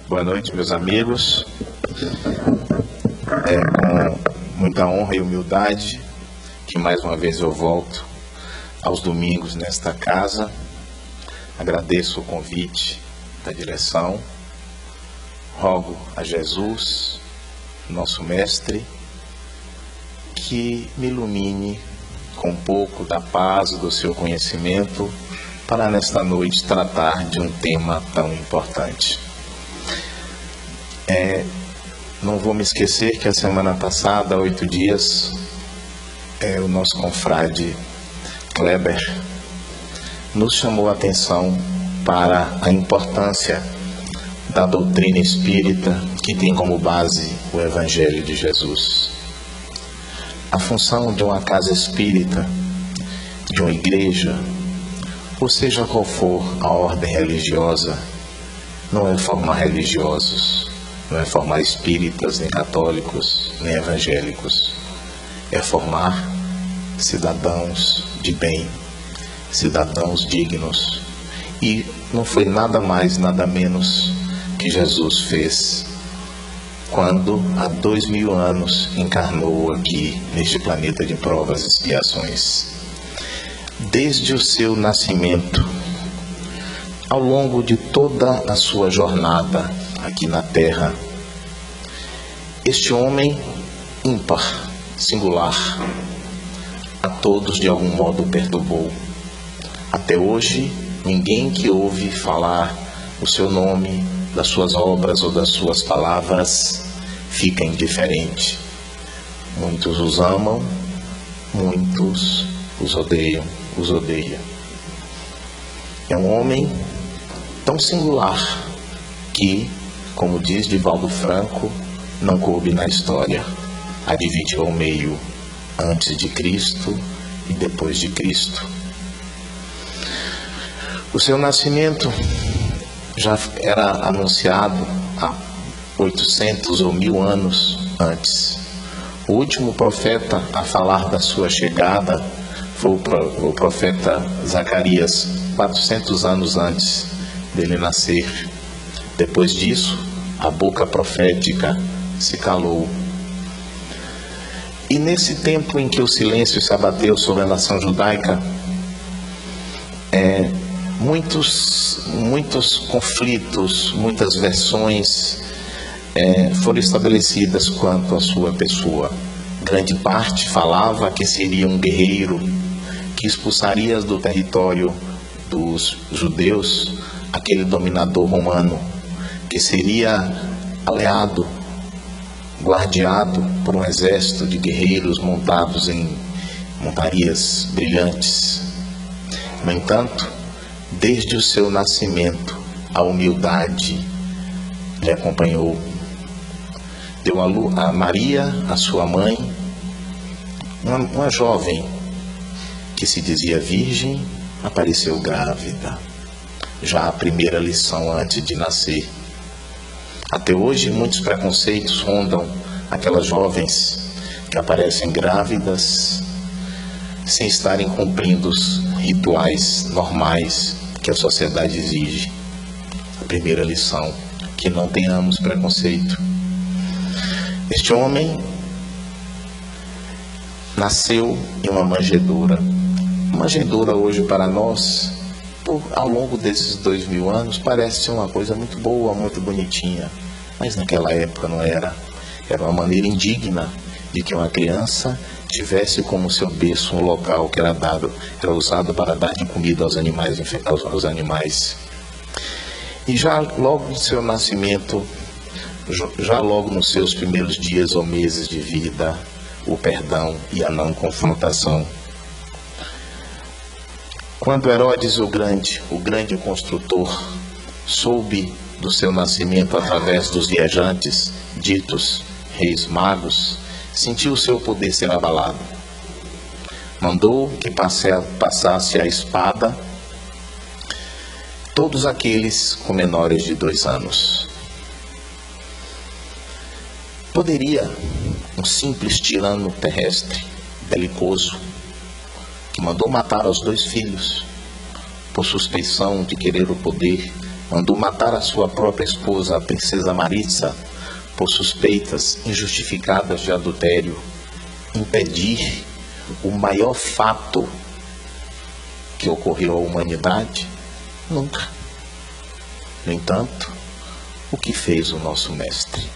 Boa noite, meus amigos. É com muita honra e humildade que mais uma vez eu volto aos domingos nesta casa. Agradeço o convite da direção. Rogo a Jesus, nosso Mestre, que me ilumine com um pouco da paz e do seu conhecimento para nesta noite tratar de um tema tão importante. Não vou me esquecer que a semana passada, há 8 dias, o nosso confrade Kleber nos chamou a atenção para a importância da doutrina espírita que tem como base o Evangelho de Jesus. A função de uma casa espírita, de uma igreja, ou seja qual for a ordem religiosa, não é formar religiosos, não é formar espíritas, nem católicos, nem evangélicos. É formar cidadãos de bem, cidadãos dignos. E não foi nada mais, nada menos que Jesus fez quando, há 2000 anos, encarnou aqui neste planeta de provas e expiações. Desde o seu nascimento, ao longo de toda a sua jornada aqui na Terra, este homem ímpar, singular, a todos de algum modo perturbou. Até hoje, ninguém que ouve falar o seu nome, das suas obras ou das suas palavras, fica indiferente. Muitos os amam, muitos os odeiam. É um homem tão singular que, como diz Divaldo Franco, não coube na história a dividir ao meio antes de Cristo e depois de Cristo. O seu nascimento já era anunciado há 800 ou 1000 anos antes. O último profeta a falar da sua chegada foi o profeta Zacarias, 400 anos antes dele nascer. Depois disso, a boca profética se calou. E nesse tempo em que o silêncio se abateu sobre a nação judaica, muitos conflitos, muitas versões foram estabelecidas quanto à sua pessoa. Grande parte falava que seria um guerreiro que expulsaria do território dos judeus aquele dominador romano, que seria aliado, guardiado por um exército de guerreiros montados em montarias brilhantes. No entanto, desde o seu nascimento, a humildade lhe acompanhou. Deu a Maria, a sua mãe, uma jovem que se dizia virgem, apareceu grávida. Já a primeira lição antes de nascer. Até hoje, muitos preconceitos rondam aquelas jovens que aparecem grávidas sem estarem cumprindo os rituais normais que a sociedade exige. A primeira lição, que não tenhamos preconceito. Este homem nasceu em uma manjedoura. Manjedoura hoje para nós, ao longo desses 2000 anos, parece ser uma coisa muito boa, muito bonitinha. Mas naquela época não era. Era uma maneira indigna de que uma criança tivesse como seu berço um local que era usado para dar de comida aos animais. E já logo no seu nascimento, já logo nos seus primeiros dias ou meses de vida, o perdão e a não confrontação. Quando Herodes o grande construtor, soube do seu nascimento através dos viajantes, ditos reis magos, sentiu o seu poder ser abalado. Mandou que passasse a espada todos aqueles com menores de 2 anos. Poderia um simples tirano terrestre, belicoso, que mandou matar os 2 filhos por suspeição de querer o poder, mandou matar a sua própria esposa, a princesa Maritza, por suspeitas injustificadas de adultério, impedir o maior fato que ocorreu à humanidade? Nunca. No entanto, o que fez o nosso mestre?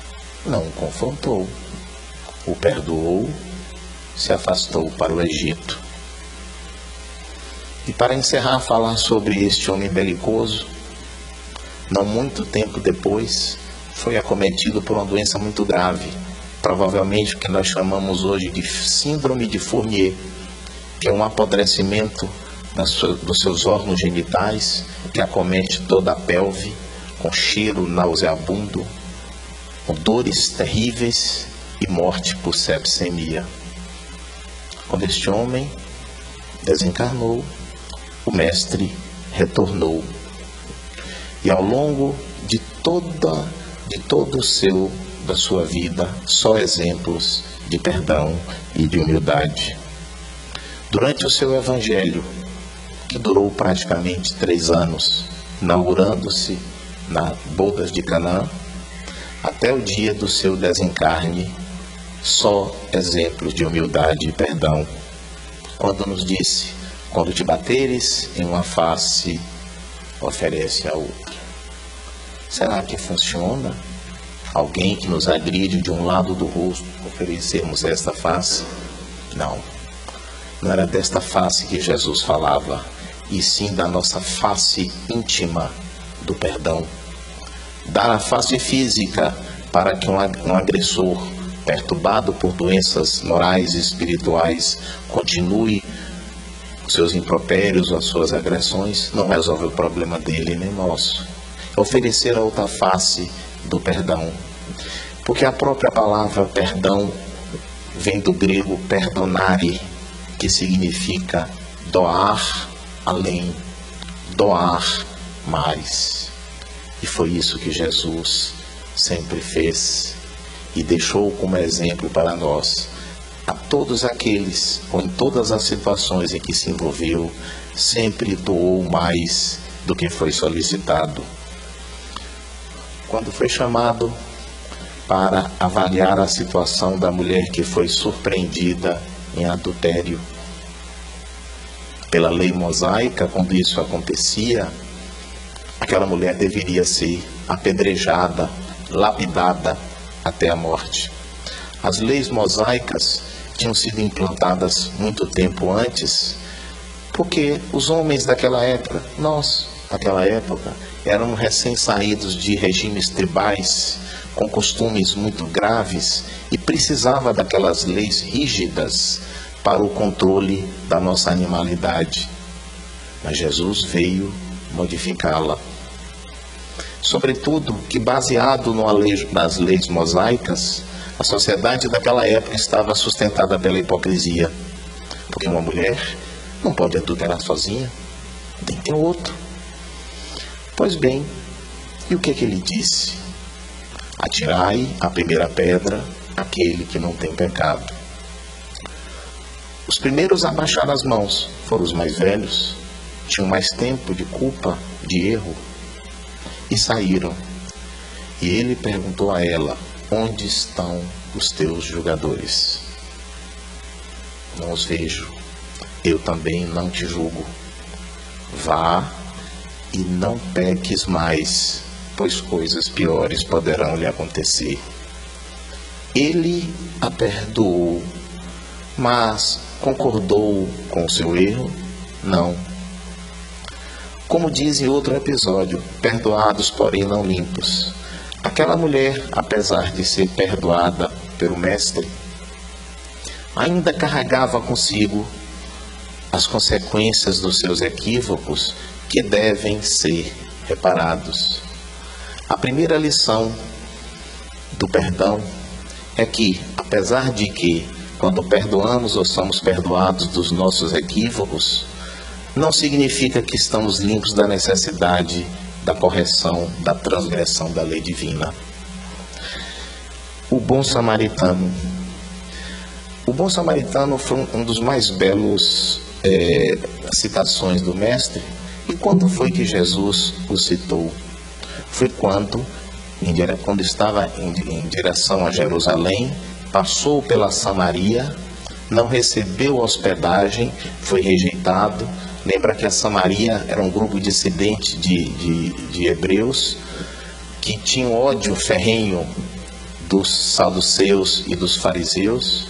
Não o confrontou, o perdoou, se afastou para o Egito. E para encerrar, falar sobre este homem belicoso, não muito tempo depois, foi acometido por uma doença muito grave, provavelmente o que nós chamamos hoje de síndrome de Fournier, que é um apodrecimento dos seus órgãos genitais, que acomete toda a pelve, com cheiro nauseabundo, com dores terríveis e morte por sepsemia. Quando este homem desencarnou, o mestre retornou. E ao longo da sua vida, só exemplos de perdão e de humildade. Durante o seu evangelho, que durou praticamente 3 anos, inaugurando-se nas bodas de Canaã, até o dia do seu desencarne, só exemplos de humildade e perdão. Quando nos disse: quando te bateres em uma face, oferece a outra. Será que funciona? Alguém que nos agride de um lado do rosto, oferecermos esta face? Não. Não era desta face que Jesus falava, e sim da nossa face íntima do perdão. Dar a face física para que um agressor, perturbado por doenças morais e espirituais, continue os seus impropérios ou as suas agressões, não resolve o problema dele nem nosso. Oferecer a outra face do perdão. Porque a própria palavra perdão vem do grego perdonare, que significa doar além, doar mais. E foi isso que Jesus sempre fez e deixou como exemplo para nós. A todos aqueles, ou em todas as situações em que se envolveu, sempre doou mais do que foi solicitado. Quando foi chamado para avaliar a situação da mulher que foi surpreendida em adultério, pela lei mosaica, quando isso acontecia, aquela mulher deveria ser apedrejada, lapidada até a morte. As leis mosaicas tinham sido implantadas muito tempo antes, porque os homens daquela época, nós daquela época, eram recém-saídos de regimes tribais, com costumes muito graves, e precisava daquelas leis rígidas para o controle da nossa animalidade. Mas Jesus veio modificá-la. Sobretudo que, baseado nas leis mosaicas, a sociedade daquela época estava sustentada pela hipocrisia. Porque uma mulher não pode adulterar sozinha, tem que ter outro. Pois bem, e o que ele disse? Atirai a primeira pedra aquele que não tem pecado. Os primeiros a baixar as mãos foram os mais velhos, tinham mais tempo de culpa, de erro, e saíram. E ele perguntou a ela: onde estão os teus julgadores? Não os vejo, eu também não te julgo. Vá e não peques mais, pois coisas piores poderão lhe acontecer. Ele a perdoou, mas concordou com o seu erro? Não. Como diz em outro episódio, perdoados, porém não limpos. Aquela mulher, apesar de ser perdoada pelo mestre, ainda carregava consigo as consequências dos seus equívocos, que devem ser reparados. A primeira lição do perdão é que, apesar de que, quando perdoamos ou somos perdoados dos nossos equívocos, não significa que estamos limpos da necessidade da correção, da transgressão da lei divina. O bom samaritano. O bom samaritano foi um dos mais belos citações do mestre. E quando foi que Jesus o citou? foi quando estava em direção a Jerusalém, passou pela Samaria, não recebeu hospedagem, foi rejeitado. Lembra que a Samaria era um grupo dissidente de hebreus que tinham ódio ferrenho dos saduceus e dos fariseus,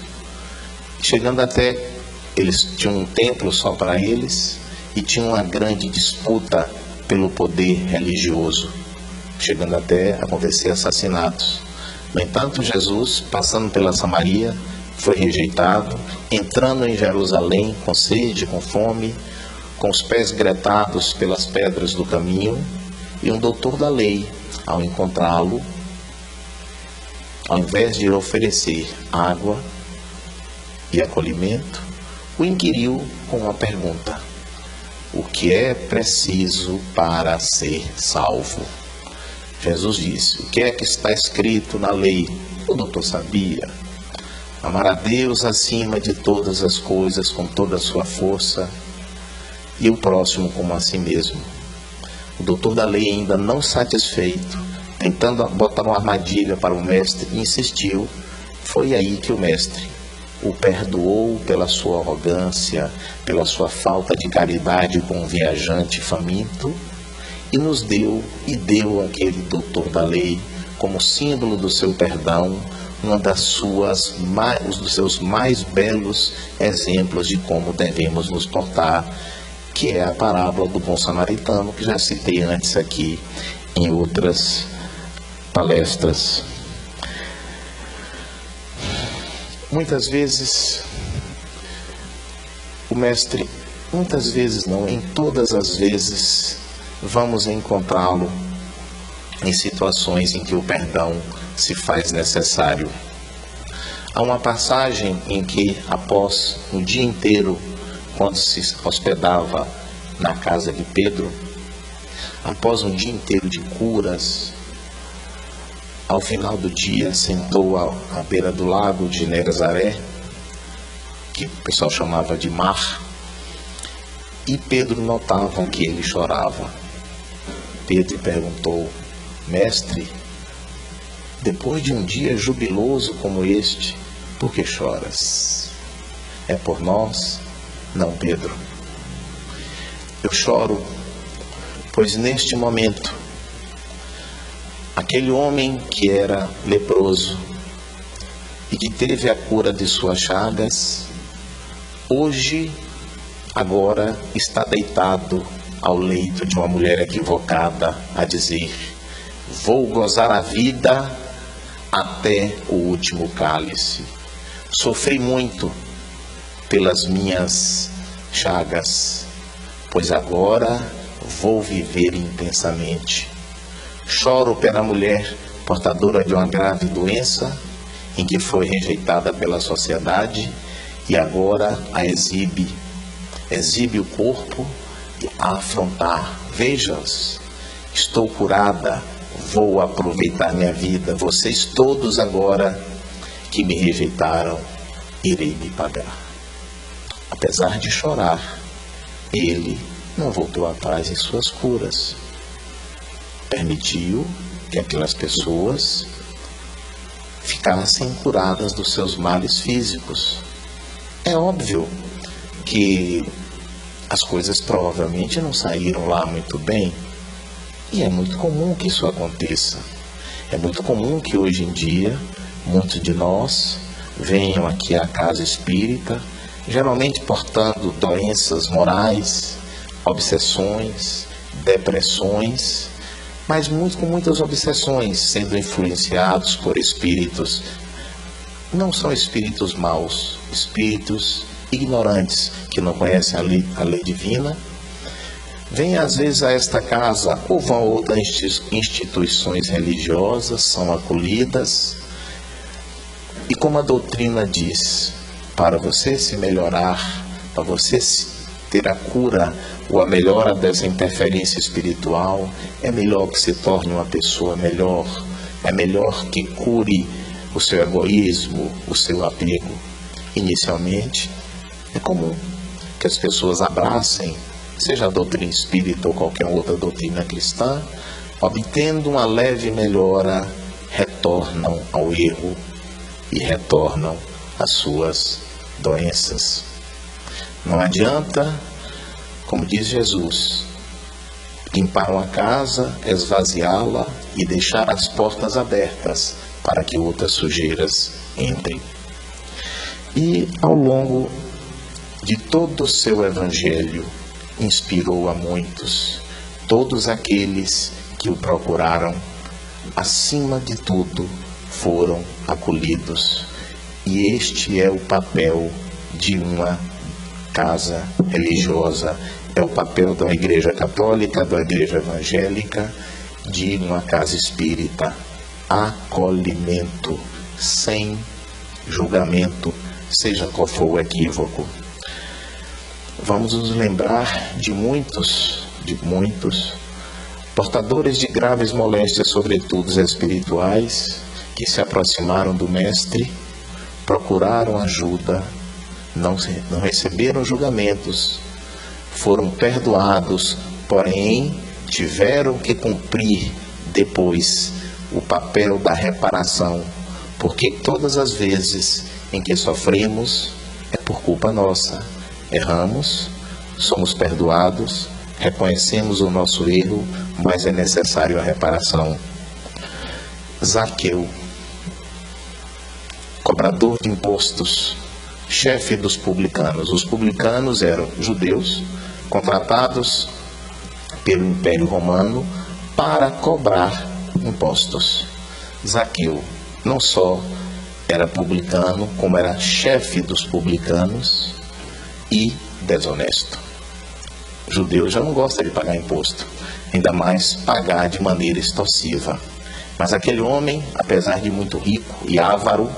chegando até, eles tinham um templo só para eles e tinham uma grande disputa pelo poder religioso, chegando até a acontecer assassinatos. No entanto, Jesus, passando pela Samaria, foi rejeitado, entrando em Jerusalém com sede, com fome, com os pés gretados pelas pedras do caminho, e um doutor da lei, ao encontrá-lo, ao invés de lhe oferecer água e acolhimento, o inquiriu com uma pergunta: o que é preciso para ser salvo? Jesus disse: o que é que está escrito na lei? O doutor sabia. Amar a Deus acima de todas as coisas, com toda a sua força, e o próximo como a si mesmo. O doutor da lei, ainda não satisfeito, tentando botar uma armadilha para o mestre, insistiu. Foi aí que o mestre o perdoou pela sua arrogância, pela sua falta de caridade com um viajante faminto, e deu àquele doutor da lei, como símbolo do seu perdão, um dos seus mais belos exemplos de como devemos nos portar, que é a parábola do bom samaritano, que já citei antes aqui em outras palestras. Muitas vezes, o mestre, muitas vezes não, em todas as vezes, vamos encontrá-lo em situações em que o perdão se faz necessário. Há uma passagem em que, após um dia inteiro, quando se hospedava na casa de Pedro, após um dia inteiro de curas, ao final do dia sentou à beira do lago de Genezaré, que o pessoal chamava de mar, e Pedro notava que ele chorava. Pedro perguntou: mestre, depois de um dia jubiloso como este, por que choras? É por nós? Não, Pedro. Eu choro, pois neste momento, aquele homem que era leproso e que teve a cura de suas chagas, agora está deitado ao leito de uma mulher equivocada a dizer: vou gozar a vida até o último cálice. Sofri muito pelas minhas chagas, pois agora vou viver intensamente. Choro pela mulher portadora de uma grave doença, em que foi rejeitada pela sociedade e agora a exibe o corpo a afrontar. Veja-os, estou curada, vou aproveitar minha vida. Vocês todos agora que me rejeitaram, irei me pagar. Apesar de chorar, ele não voltou atrás em suas curas. Permitiu que aquelas pessoas ficassem curadas dos seus males físicos. É óbvio que as coisas provavelmente não saíram lá muito bem, e é muito comum que isso aconteça. É muito comum que hoje em dia muitos de nós venham aqui à casa espírita, geralmente portando doenças morais, obsessões, depressões, mas com muitas obsessões, sendo influenciados por espíritos. Não são espíritos maus, espíritos ignorantes, que não conhecem a lei divina. Vêm às vezes a esta casa ou vão a outras instituições religiosas, são acolhidas. E como a doutrina diz, para você se melhorar, para você ter a cura ou a melhora dessa interferência espiritual, é melhor que se torne uma pessoa melhor, é melhor que cure o seu egoísmo, o seu apego. Inicialmente, é comum que as pessoas abracem, seja a doutrina espírita ou qualquer outra doutrina cristã, obtendo uma leve melhora, retornam ao erro e retornam às suas doenças. Não adianta, como diz Jesus, limpar uma casa, esvaziá-la e deixar as portas abertas para que outras sujeiras entrem. E ao longo de todo o seu evangelho, inspirou a muitos, todos aqueles que o procuraram, acima de tudo, foram acolhidos. E este é o papel de uma casa religiosa, é o papel da Igreja Católica, da Igreja Evangélica, de uma casa espírita. Acolhimento, sem julgamento, seja qual for o equívoco. Vamos nos lembrar de muitos portadores de graves moléstias, sobretudo espirituais, que se aproximaram do Mestre, procuraram ajuda, não receberam julgamentos, foram perdoados, porém tiveram que cumprir depois o papel da reparação, porque todas as vezes em que sofremos é por culpa nossa. Erramos, somos perdoados, reconhecemos o nosso erro, mas é necessário a reparação. Zaqueu, cobrador de impostos, chefe dos publicanos. Os publicanos eram judeus contratados pelo Império Romano para cobrar impostos. Zaqueu não só era publicano, como era chefe dos publicanos e desonesto. Judeu já não gosta de pagar imposto, ainda mais pagar de maneira extorsiva. Mas aquele homem, apesar de muito rico e avaro,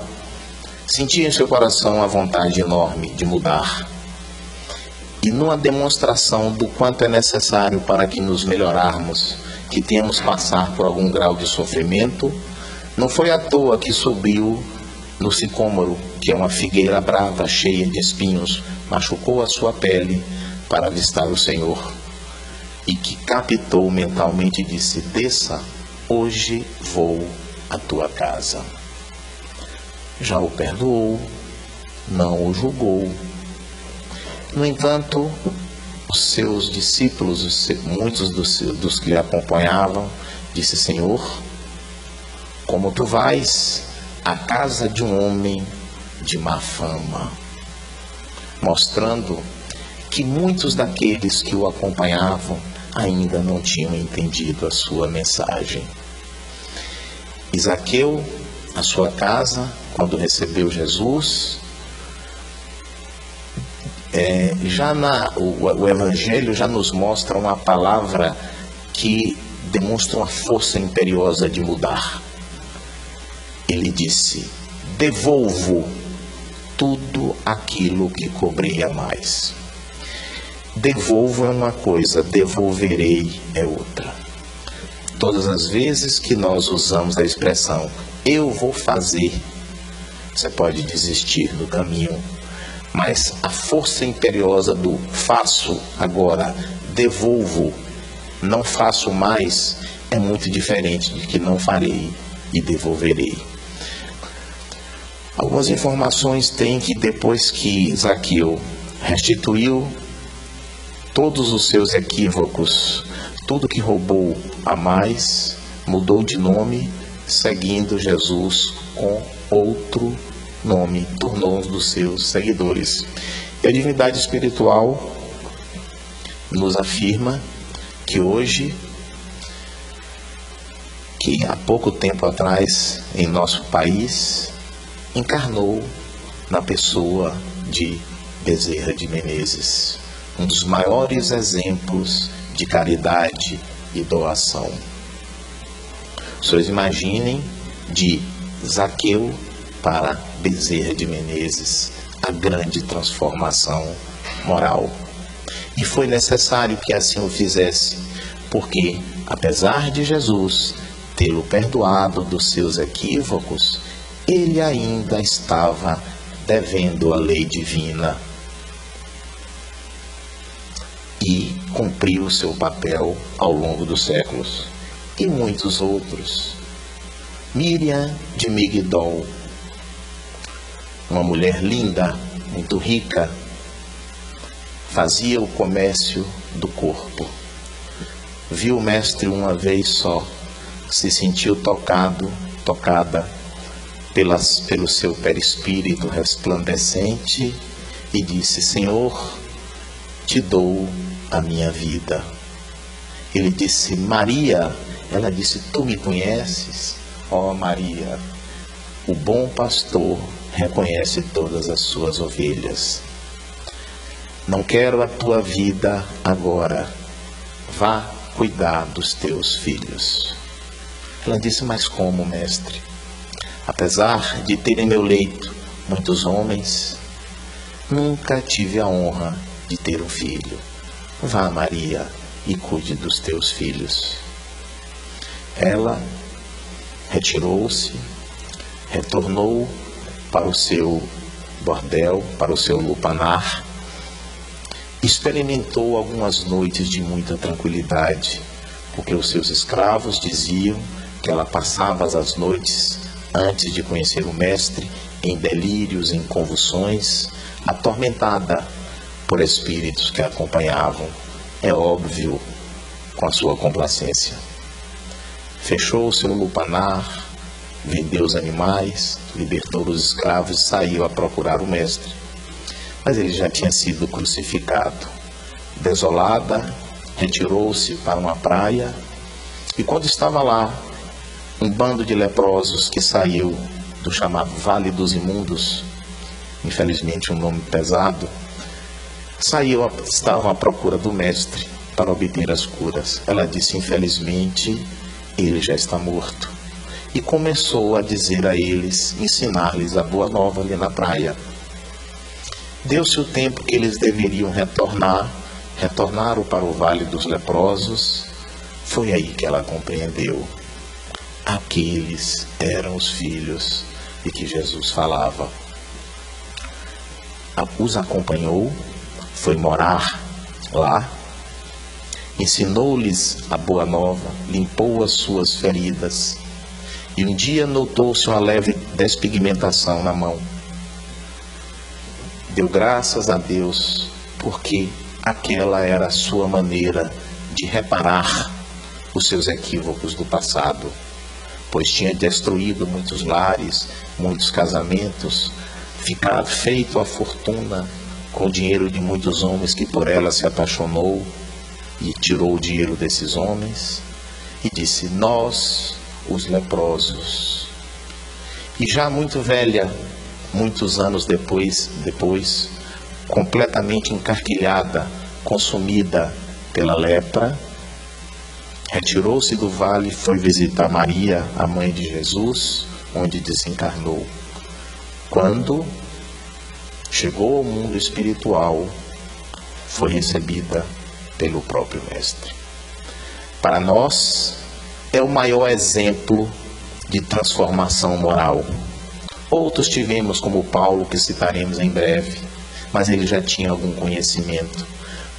sentia em seu coração a vontade enorme de mudar. E numa demonstração do quanto é necessário para que nos melhorarmos, que tenhamos passar por algum grau de sofrimento, não foi à toa que subiu no sicômoro, que é uma figueira brava, cheia de espinhos, machucou a sua pele para avistar o Senhor, e que captou mentalmente e disse: desça, hoje vou à tua casa. Já o perdoou, não o julgou. No entanto, os seus discípulos, muitos dos que lhe acompanhavam, disse: Senhor, como tu vais à casa de um homem de má fama, mostrando que muitos daqueles que o acompanhavam ainda não tinham entendido a sua mensagem. E Zaqueu, a sua casa, quando recebeu Jesus, o Evangelho já nos mostra uma palavra que demonstra uma força imperiosa de mudar. Ele disse: devolvo tudo aquilo que cobrei a mais. Devolvo é uma coisa, devolverei é outra. Todas as vezes que nós usamos a expressão eu vou fazer, você pode desistir do caminho, mas a força imperiosa do faço agora, devolvo, não faço mais, é muito diferente de que não farei e devolverei. Algumas informações têm que depois que Zaqueu restituiu todos os seus equívocos, tudo que roubou a mais, mudou de nome, seguindo Jesus com outro nome, tornou um dos seus seguidores. E a divindade espiritual nos afirma que hoje, que há pouco tempo atrás, em nosso país, encarnou na pessoa de Bezerra de Menezes, um dos maiores exemplos de caridade e doação. Vocês imaginem, de Zaqueu para Bezerra de Menezes, a grande transformação moral. E foi necessário que assim o fizesse, porque, apesar de Jesus tê-lo perdoado dos seus equívocos, ele ainda estava devendo a lei divina e cumpriu o seu papel ao longo dos séculos. e muitos outros. Miriam de Migdol, uma mulher linda, muito rica, fazia o comércio do corpo. Viu o mestre uma vez só, se sentiu tocada pelo seu perispírito resplandecente e disse: Senhor, te dou a minha vida. Ele disse: Maria. Ela disse: Tu me conheces? Ó Maria, o bom pastor reconhece todas as suas ovelhas. Não quero a tua vida agora. Vá cuidar dos teus filhos. Ela disse: Mas como, mestre? Apesar de ter em meu leito muitos homens, nunca tive a honra de ter um filho. Vá, Maria, e cuide dos teus filhos. Ela retirou-se, retornou para o seu bordel, para o seu lupanar, experimentou algumas noites de muita tranquilidade, porque os seus escravos diziam que ela passava as noites, antes de conhecer o mestre, em delírios, em convulsões, atormentada por espíritos que a acompanhavam, é óbvio, com a sua complacência. Fechou o seu lupanar, vendeu os animais, libertou os escravos e saiu a procurar o mestre. Mas ele já tinha sido crucificado. Desolada, retirou-se para uma praia e quando estava lá, um bando de leprosos que saiu do chamado Vale dos Imundos, infelizmente um nome pesado, estavam à procura do mestre para obter as curas. Ela disse: infelizmente, ele já está morto. E começou a dizer a eles, ensinar-lhes a boa nova ali na praia. Deu-se o tempo que eles deveriam retornar, retornaram para o Vale dos Leprosos. Foi aí que ela compreendeu. Aqueles eram os filhos de que Jesus falava. Os acompanhou, foi morar lá, ensinou-lhes a boa nova, limpou as suas feridas, e um dia notou-se uma leve despigmentação na mão. Deu graças a Deus, porque aquela era a sua maneira de reparar os seus equívocos do passado, pois tinha destruído muitos lares, muitos casamentos, feito a fortuna com o dinheiro de muitos homens que por ela se apaixonou e tirou o dinheiro desses homens e disse: nós, os leprosos. E já muito velha, muitos anos depois, completamente encarquilhada, consumida pela lepra, retirou-se do vale e foi visitar Maria, a mãe de Jesus, onde desencarnou. Quando chegou ao mundo espiritual, foi recebida pelo próprio Mestre. Para nós, é o maior exemplo de transformação moral. Outros tivemos, como Paulo, que citaremos em breve, mas ele já tinha algum conhecimento.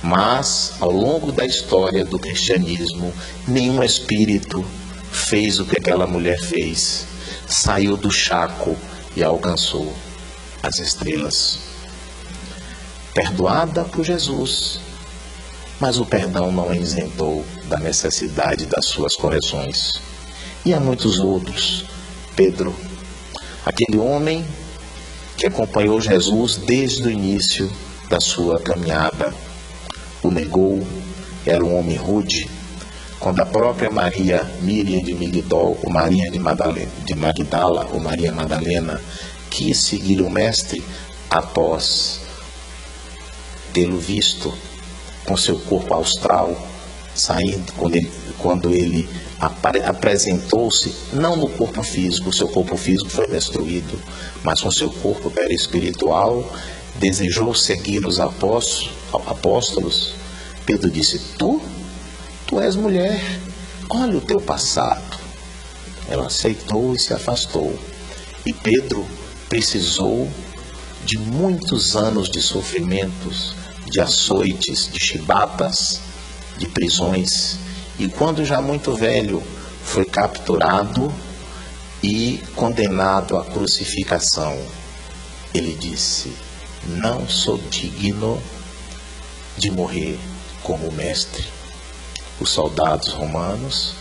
Mas, ao longo da história do cristianismo, nenhum espírito fez o que aquela mulher fez. Saiu do chaco e alcançou as estrelas. Perdoada por Jesus, mas o perdão não a isentou da necessidade das suas correções. E há muitos outros. Pedro, aquele homem que acompanhou Jesus desde o início da sua caminhada, o negou, era um homem rude. Quando a própria Miriam de Migdol, ou Maria de Magdala, ou Maria Madalena, quis seguir o Mestre após tê-lo visto com seu corpo austral, saindo, quando ele apresentou-se, não no corpo físico, o seu corpo físico foi destruído, mas com seu corpo perispiritual, desejou seguir os apóstolos. Pedro disse: Tu és mulher, olha o teu passado. Ela aceitou e se afastou. E Pedro precisou de muitos anos de sofrimentos, de açoites, de chibatas, de prisões. E quando já muito velho, foi capturado e condenado à crucificação. Ele disse: não sou digno de morrer como mestre. Os soldados romanos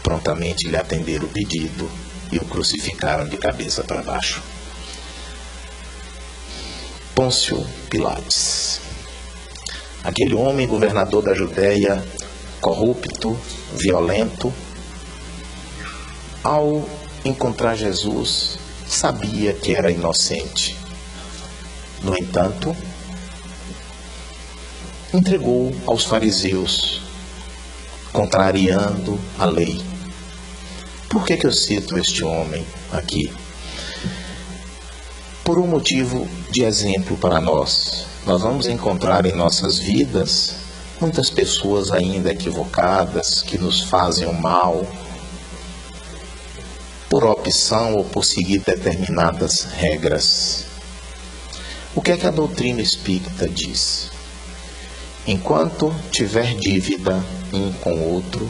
prontamente lhe atenderam o pedido e o crucificaram de cabeça para baixo. Pôncio Pilatos, aquele homem governador da Judéia, corrupto, violento, ao encontrar Jesus, sabia que era inocente. No entanto, entregou aos fariseus, contrariando a lei. Por que eu cito este homem aqui? Por um motivo de exemplo para nós. Nós vamos encontrar em nossas vidas muitas pessoas ainda equivocadas, que nos fazem o mal, por opção ou por seguir determinadas regras. O que é que a doutrina espírita diz? Enquanto tiver dívida um com o outro,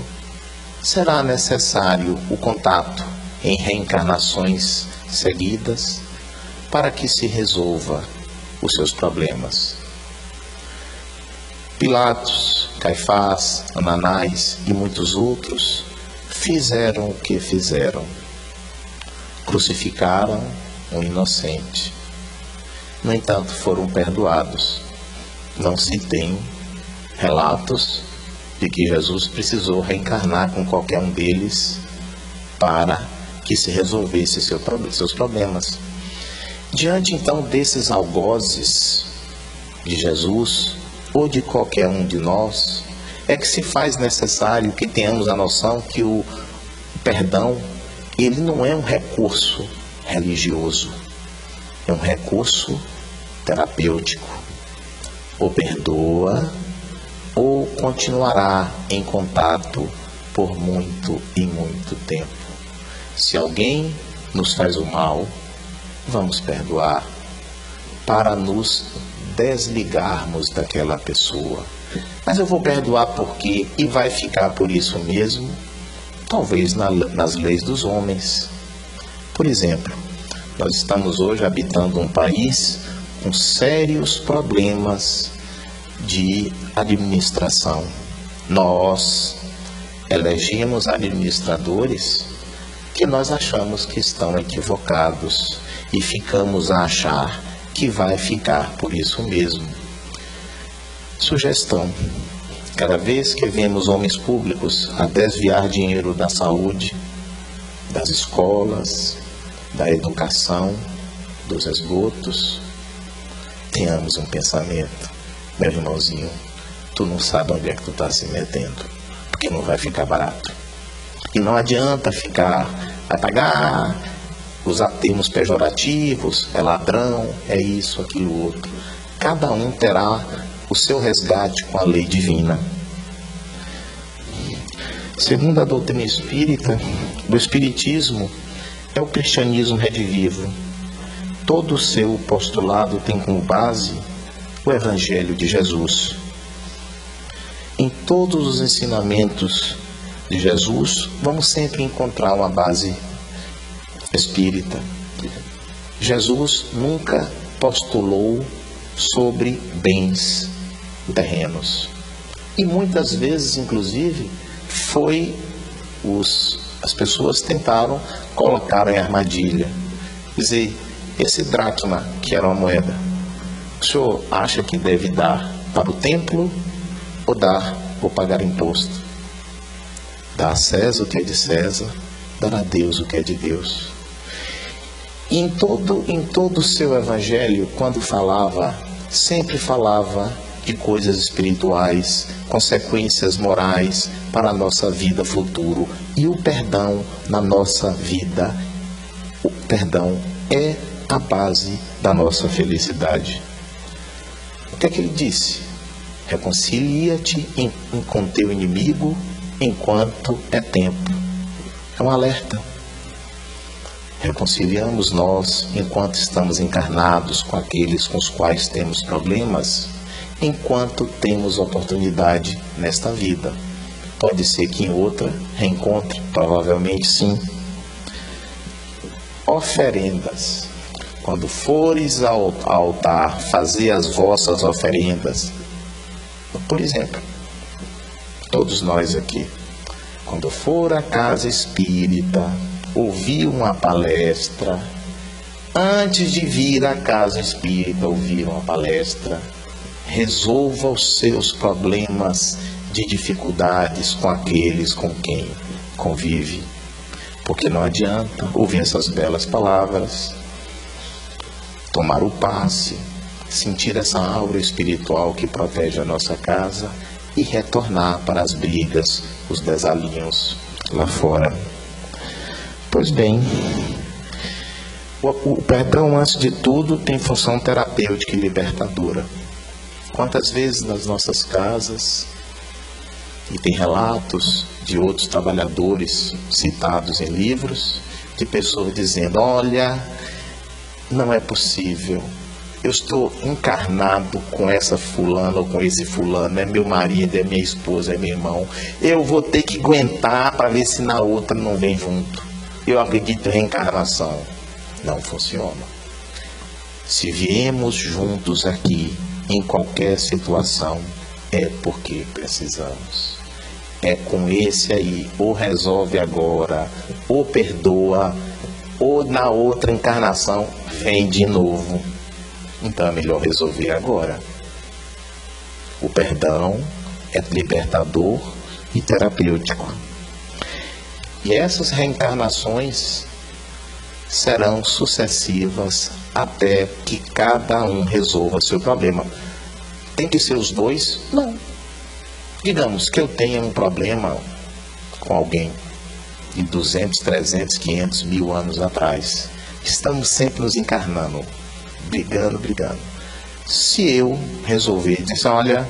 será necessário o contato em reencarnações seguidas para que se resolva os seus problemas. Pilatos, Caifás, Ananás e muitos outros fizeram o que fizeram. Crucificaram um inocente. No entanto, foram perdoados. Não se tem relatos de que Jesus precisou reencarnar com qualquer um deles para que se resolvesse seus problemas. Diante então desses algozes de Jesus ou de qualquer um de nós, é que se faz necessário que tenhamos a noção que o perdão, ele não é um recurso religioso, é um recurso terapêutico. Ou perdoa, ou continuará em contato por muito e muito tempo. Se alguém nos faz o mal, vamos perdoar para nos desligarmos daquela pessoa. Mas eu vou perdoar por quê? E vai ficar por isso mesmo? Talvez nas leis dos homens. Por exemplo, nós estamos hoje habitando um país com sérios problemas de administração. Nós elegemos administradores que nós achamos que estão equivocados e ficamos a achar que vai ficar por isso mesmo. Sugestão: cada vez que vemos homens públicos a desviar dinheiro da saúde, das escolas, da educação, dos esgotos, tenhamos um pensamento: meu irmãozinho, tu não sabe onde é que tu está se metendo, porque não vai ficar barato. E não adianta vai pagar, usar termos pejorativos, é ladrão, é isso, aquilo, outro. Cada um terá o seu resgate com a lei divina. Segundo a doutrina espírita, o espiritismo é o cristianismo redivivo. Todo o seu postulado tem como base o Evangelho de Jesus. Em todos os ensinamentos de Jesus, vamos sempre encontrar uma base espírita. Jesus nunca postulou sobre bens terrenos. E muitas vezes, inclusive, as pessoas tentaram colocar em armadilha. Dizer, esse dracma, que era uma moeda, o senhor acha que deve dar para o templo ou pagar imposto? Dá a César o que é de César, dar a Deus o que é de Deus. E em todo o seu evangelho, quando sempre falava de coisas espirituais, consequências morais para a nossa vida futura. E o perdão na nossa vida, o perdão é a base da nossa felicidade. O que é que ele disse? Reconcilia-te com teu inimigo enquanto é tempo. É um alerta. Reconciliamos nós enquanto estamos encarnados com aqueles com os quais temos problemas, enquanto temos oportunidade nesta vida. Pode ser que em outra reencontre, provavelmente sim. Oferendas. Quando fores ao altar fazer as vossas oferendas, por exemplo, todos nós aqui, quando for à casa espírita, ouvir uma palestra, antes de vir à casa espírita ouvir uma palestra, resolva os seus problemas de dificuldades com aqueles com quem convive. Porque não adianta ouvir essas belas palavras, tomar o passe, sentir essa aura espiritual que protege a nossa casa e retornar para as brigas, os desalinhos lá fora. Pois bem, o perdão, antes de tudo, tem função terapêutica e libertadora. Quantas vezes nas nossas casas, e tem relatos de outros trabalhadores citados em livros, de pessoas dizendo: olha, não é possível, eu estou encarnado com essa fulana ou com esse fulano, é meu marido, é minha esposa, é meu irmão, eu vou ter que aguentar para ver se na outra não vem junto. Eu acredito em reencarnação. Não funciona. Se viemos juntos aqui, em qualquer situação, é porque precisamos. É com esse aí, ou resolve agora, ou perdoa, ou na outra encarnação vem de novo. Então é melhor resolver agora. O perdão é libertador e terapêutico. E essas reencarnações serão sucessivas até que cada um resolva seu problema. Tem que ser os dois? Não. Digamos que eu tenha um problema com alguém de 200, 300, 500, 1000 anos atrás. Estamos sempre nos encarnando, brigando. Se eu resolver dizer: olha,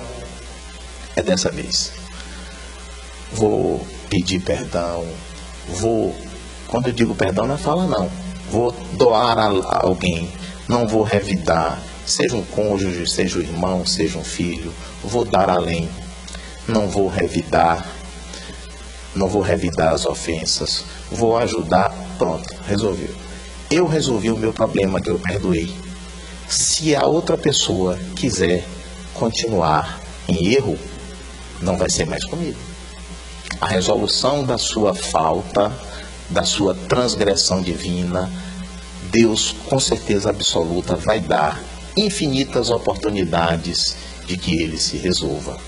é dessa vez, vou pedir perdão, quando eu digo perdão, não é fala não, vou doar a alguém, não vou revidar, seja um cônjuge, seja um irmão, seja um filho, vou dar além. Não vou revidar as ofensas, vou ajudar, pronto, resolveu. Eu resolvi o meu problema que eu perdoei. Se a outra pessoa quiser continuar em erro, não vai ser mais comigo. A resolução da sua falta, da sua transgressão divina, Deus com certeza absoluta vai dar infinitas oportunidades de que ele se resolva.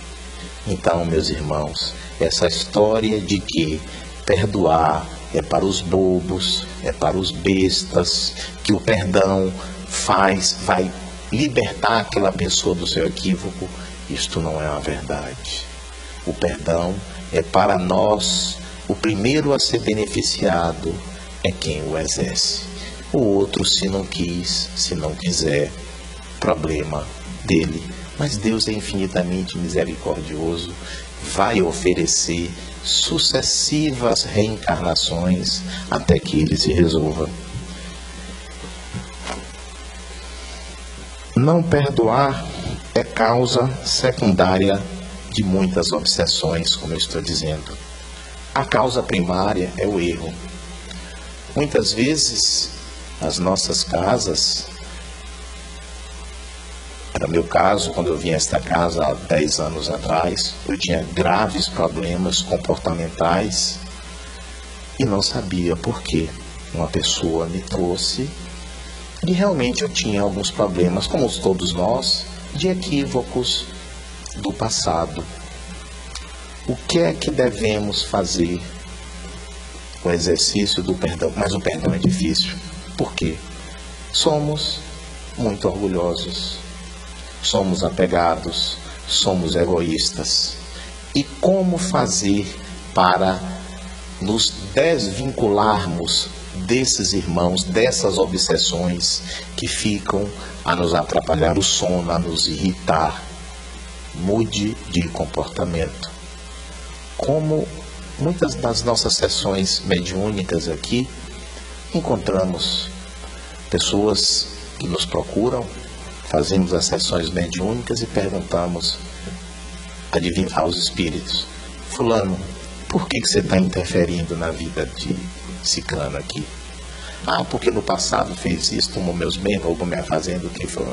Então, meus irmãos, essa história de que perdoar é para os bobos, é para os bestas, que o perdão vai libertar aquela pessoa do seu equívoco, isto não é uma verdade. O perdão é para nós, o primeiro a ser beneficiado é quem o exerce. O outro, se não quis, se não quiser, problema dele. Mas Deus é infinitamente misericordioso, vai oferecer sucessivas reencarnações até que ele se resolva. Não perdoar é causa secundária de muitas obsessões, como eu estou dizendo. A causa primária é o erro. Muitas vezes, as nossas casas, era meu caso, quando eu vim a esta casa há 10 anos atrás, eu tinha graves problemas comportamentais e não sabia por quê. Uma pessoa me trouxe e realmente eu tinha alguns problemas, como todos nós, de equívocos do passado. O que é que devemos fazer? O exercício do perdão. Mas o perdão é difícil. Por quê? Somos muito orgulhosos. Somos apegados, somos egoístas. E como fazer para nos desvincularmos desses irmãos, dessas obsessões que ficam a nos atrapalhar o sono, a nos irritar? Mude de comportamento. Como muitas das nossas sessões mediúnicas aqui, encontramos pessoas que nos procuram, fazemos as sessões mediúnicas e perguntamos aos espíritos: fulano, por que você está interferindo na vida de ciclano aqui? Ah, porque no passado fez isso, tomou meus bens, roubou minha fazenda, o que foi?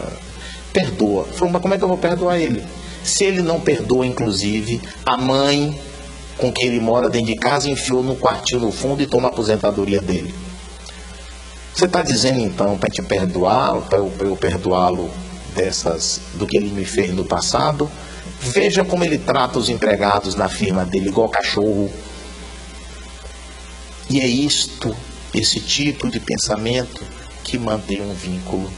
Perdoa. Falou, mas como é que eu vou perdoar ele? Se ele não perdoa, inclusive, a mãe com quem ele mora dentro de casa enfiou no quartinho no fundo e toma a aposentadoria dele. Você está dizendo então para te perdoar, para eu perdoá-lo do que ele me fez no passado? Veja como ele trata os empregados na firma dele igual cachorro. E é esse tipo de pensamento que mantém um vínculo.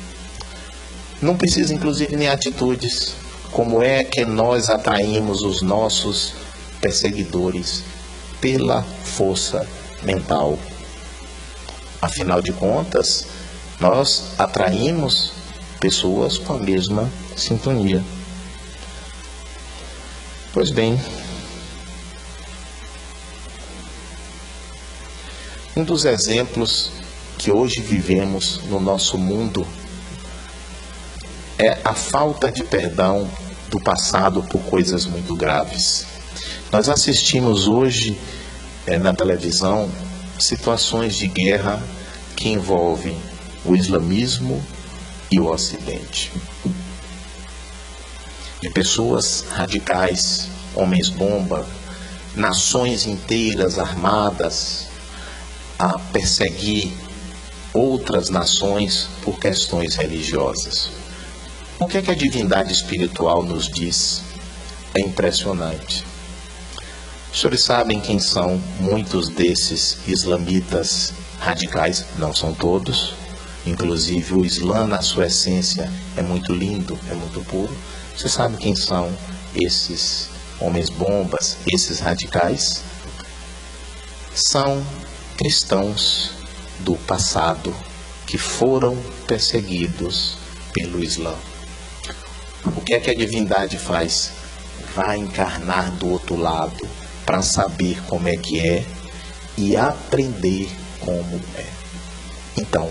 Não precisa inclusive nem atitudes. Como é que nós atraímos os nossos perseguidores? Pela força mental. Afinal de contas, nós atraímos pessoas com a mesma sintonia. Pois bem, um dos exemplos que hoje vivemos no nosso mundo é a falta de perdão do passado por coisas muito graves. Nós assistimos hoje na televisão situações de guerra que envolvem o islamismo e o Ocidente. De pessoas radicais, homens-bomba, nações inteiras armadas a perseguir outras nações por questões religiosas. O que é que a divindade espiritual nos diz? É impressionante. Os senhores sabem quem são muitos desses islamitas radicais? Não são todos. Inclusive o Islã, na sua essência, é muito lindo, é muito puro. Você sabe quem são esses homens-bombas, esses radicais? São cristãos do passado que foram perseguidos pelo Islã. O que é que a divindade faz? Vai encarnar do outro lado para saber como é que é e aprender como é. Então,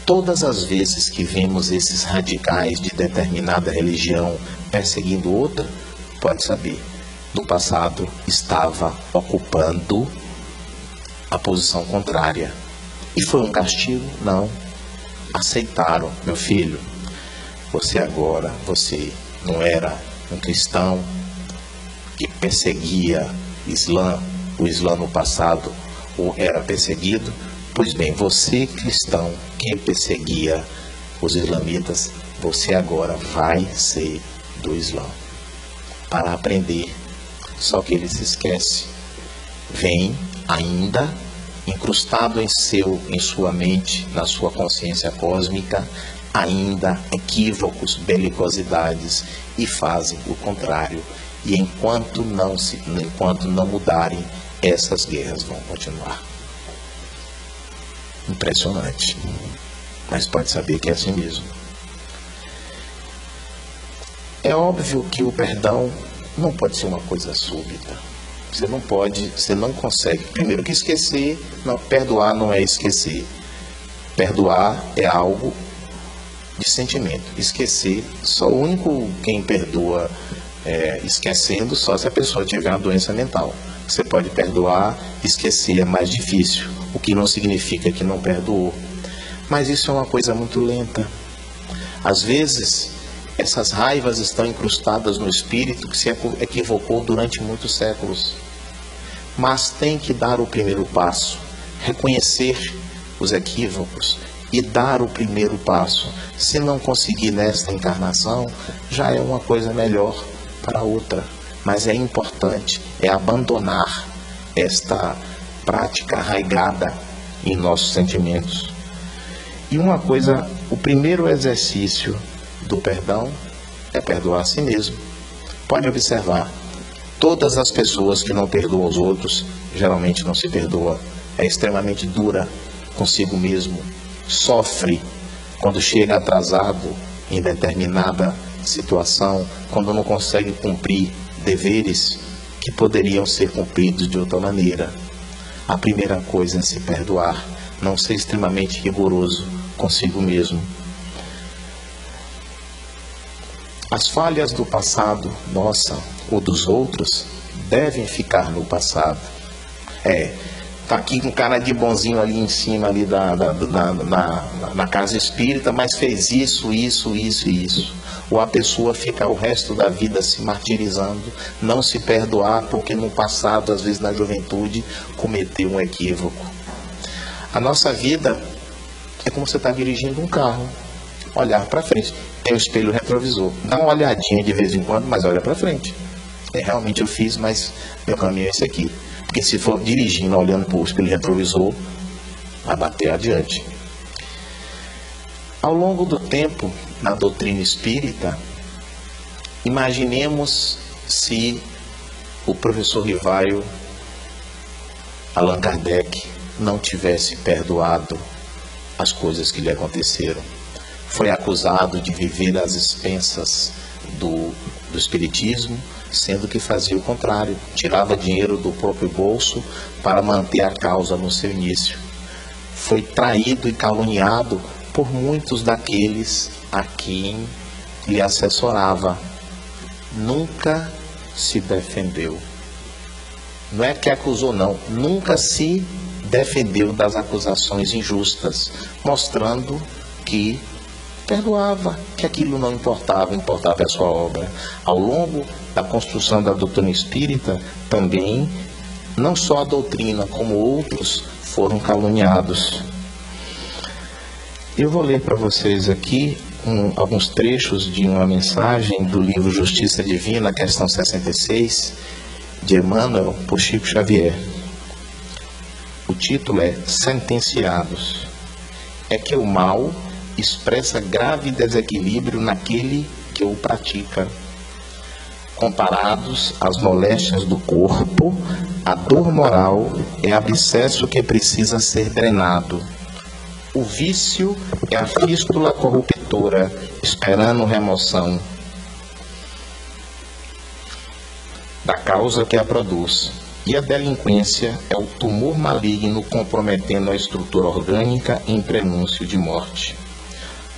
todas as vezes que vemos esses radicais de determinada religião perseguindo outra, pode saber, no passado estava ocupando a posição contrária. E foi um castigo? Não. Aceitaram, meu filho. Você não era um cristão que perseguia o Islã no passado, ou era perseguido? Pois bem, você cristão que perseguia os islamitas, você agora vai ser do Islã para aprender. Só que ele se esquece. Vem ainda incrustado em sua mente, na sua consciência cósmica, ainda equívocos, belicosidades, e fazem o contrário. E enquanto não mudarem, essas guerras vão continuar. Impressionante. Mas pode saber que é assim mesmo. É óbvio que o perdão não pode ser uma coisa súbita. Você não consegue. Primeiro que esquecer, perdoar não é esquecer. Perdoar é algo de sentimento. Esquecer, só o único quem perdoa esquecendo, só se a pessoa tiver uma doença mental. Você pode perdoar, esquecer é mais difícil, o que não significa que não perdoou. Mas isso é uma coisa muito lenta. Às vezes, essas raivas estão incrustadas no espírito que se equivocou durante muitos séculos. Mas tem que dar o primeiro passo, reconhecer os equívocos e dar o primeiro passo. Se não conseguir nesta encarnação, já é uma coisa melhor para outra. Mas é importante, abandonar esta prática arraigada em nossos sentimentos. E uma coisa, o primeiro exercício do perdão é perdoar a si mesmo. Pode observar, todas as pessoas que não perdoam os outros, geralmente não se perdoa. É extremamente dura consigo mesmo. Sofre quando chega atrasado em determinada situação, quando não consegue cumprir deveres que poderiam ser cumpridos de outra maneira. A primeira coisa é se perdoar, não ser extremamente rigoroso consigo mesmo. As falhas do passado, nossa ou dos outros, devem ficar no passado. Tá aqui com um cara de bonzinho ali em cima ali na casa espírita, mas fez isso. Ou a pessoa fica o resto da vida se martirizando, não se perdoar porque no passado, às vezes na juventude, cometeu um equívoco. A nossa vida é como você está dirigindo um carro. Olhar para frente. Tem o espelho retrovisor. Dá uma olhadinha de vez em quando, mas olha para frente. Realmente eu fiz, mas meu caminho é esse aqui. Porque se for dirigindo, olhando para o espelho retrovisor, vai bater adiante. Ao longo do tempo, na doutrina espírita, imaginemos se o professor Rivaio, Allan Kardec, não tivesse perdoado as coisas que lhe aconteceram. Foi acusado de viver às expensas do espiritismo, sendo que fazia o contrário, tirava dinheiro do próprio bolso para manter a causa no seu início. Foi traído e caluniado por muitos daqueles a quem lhe assessorava. Nunca se defendeu. Não é que acusou, não. Nunca se defendeu das acusações injustas, mostrando que perdoava, que aquilo não importava a sua obra. Ao longo da construção da doutrina espírita, também, não só a doutrina, como outros foram caluniados. Eu vou ler para vocês aqui alguns trechos de uma mensagem do livro Justiça Divina, questão 66, de Emmanuel, por Chico Xavier. O título é Sentenciados. É que o mal expressa grave desequilíbrio naquele que o pratica. Comparados às moléstias do corpo, a dor moral é abscesso que precisa ser drenado. O vício é a fístula corruptora, esperando remoção da causa que a produz. E a delinquência é o tumor maligno comprometendo a estrutura orgânica em prenúncio de morte.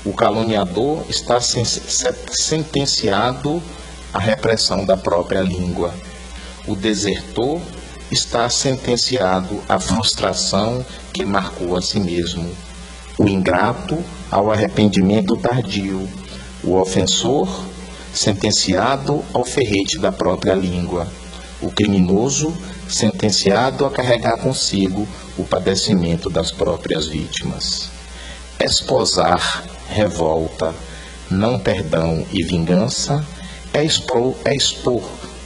O caluniador está sentenciado à repressão da própria língua. O desertor está sentenciado à frustração que marcou a si mesmo. O ingrato ao arrependimento tardio. O ofensor sentenciado ao ferrete da própria língua. O criminoso sentenciado a carregar consigo o padecimento das próprias vítimas. Esposar revolta, não perdão e vingança é expor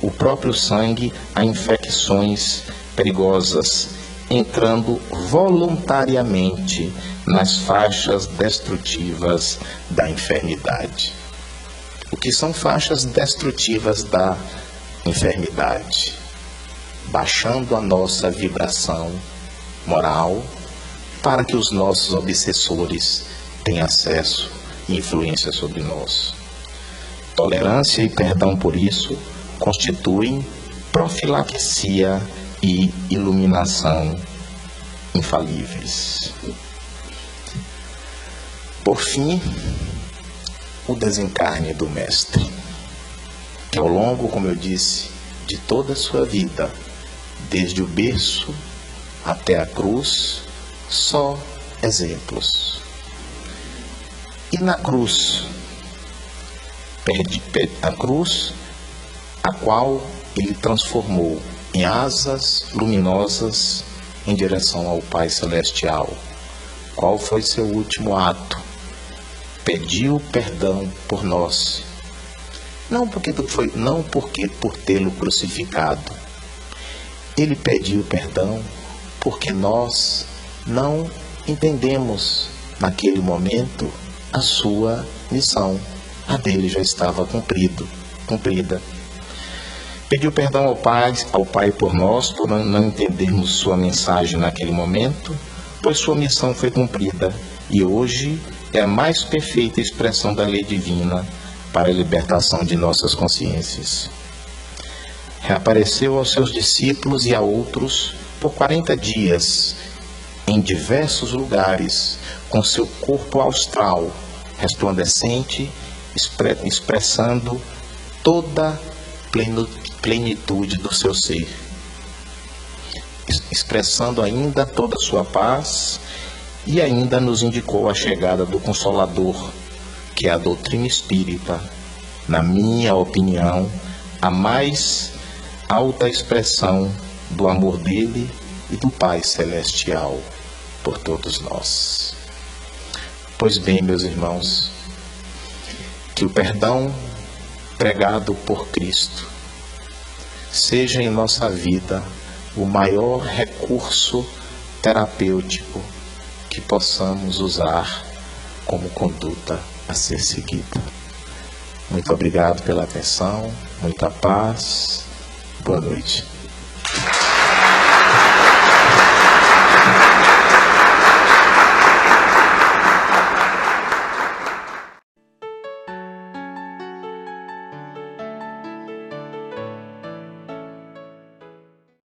o próprio sangue a infecções perigosas, entrando voluntariamente nas faixas destrutivas da enfermidade. O que são faixas destrutivas da enfermidade? Baixando a nossa vibração moral para que os nossos obsessores tenham acesso e influência sobre nós. Tolerância e perdão por isso constituem profilaxia e iluminação infalíveis. Por fim, o desencarne do Mestre, que ao longo, como eu disse, de toda a sua vida, desde o berço até a cruz, só exemplos. E na cruz, a cruz, a qual ele transformou em asas luminosas em direção ao Pai Celestial. Qual foi seu último ato? Pediu perdão por nós. Não porque por tê-lo crucificado. Ele pediu perdão porque nós não entendemos naquele momento a sua missão. A dele já estava cumprida. Pediu perdão ao Pai por nós, por não entendermos sua mensagem naquele momento, pois sua missão foi cumprida e hoje é a mais perfeita expressão da lei divina para a libertação de nossas consciências. Reapareceu aos seus discípulos e a outros por 40 dias, em diversos lugares, com seu corpo austral, resplandecente, expressando toda plenitude do seu ser, expressando ainda toda a sua paz, e ainda nos indicou a chegada do Consolador, que é a doutrina espírita, na minha opinião, a mais alta expressão do amor dele e do Pai Celestial por todos nós. Pois bem, meus irmãos, que o perdão pregado por Cristo seja em nossa vida o maior recurso terapêutico que possamos usar como conduta a ser seguida. Muito obrigado pela atenção, muita paz, boa noite.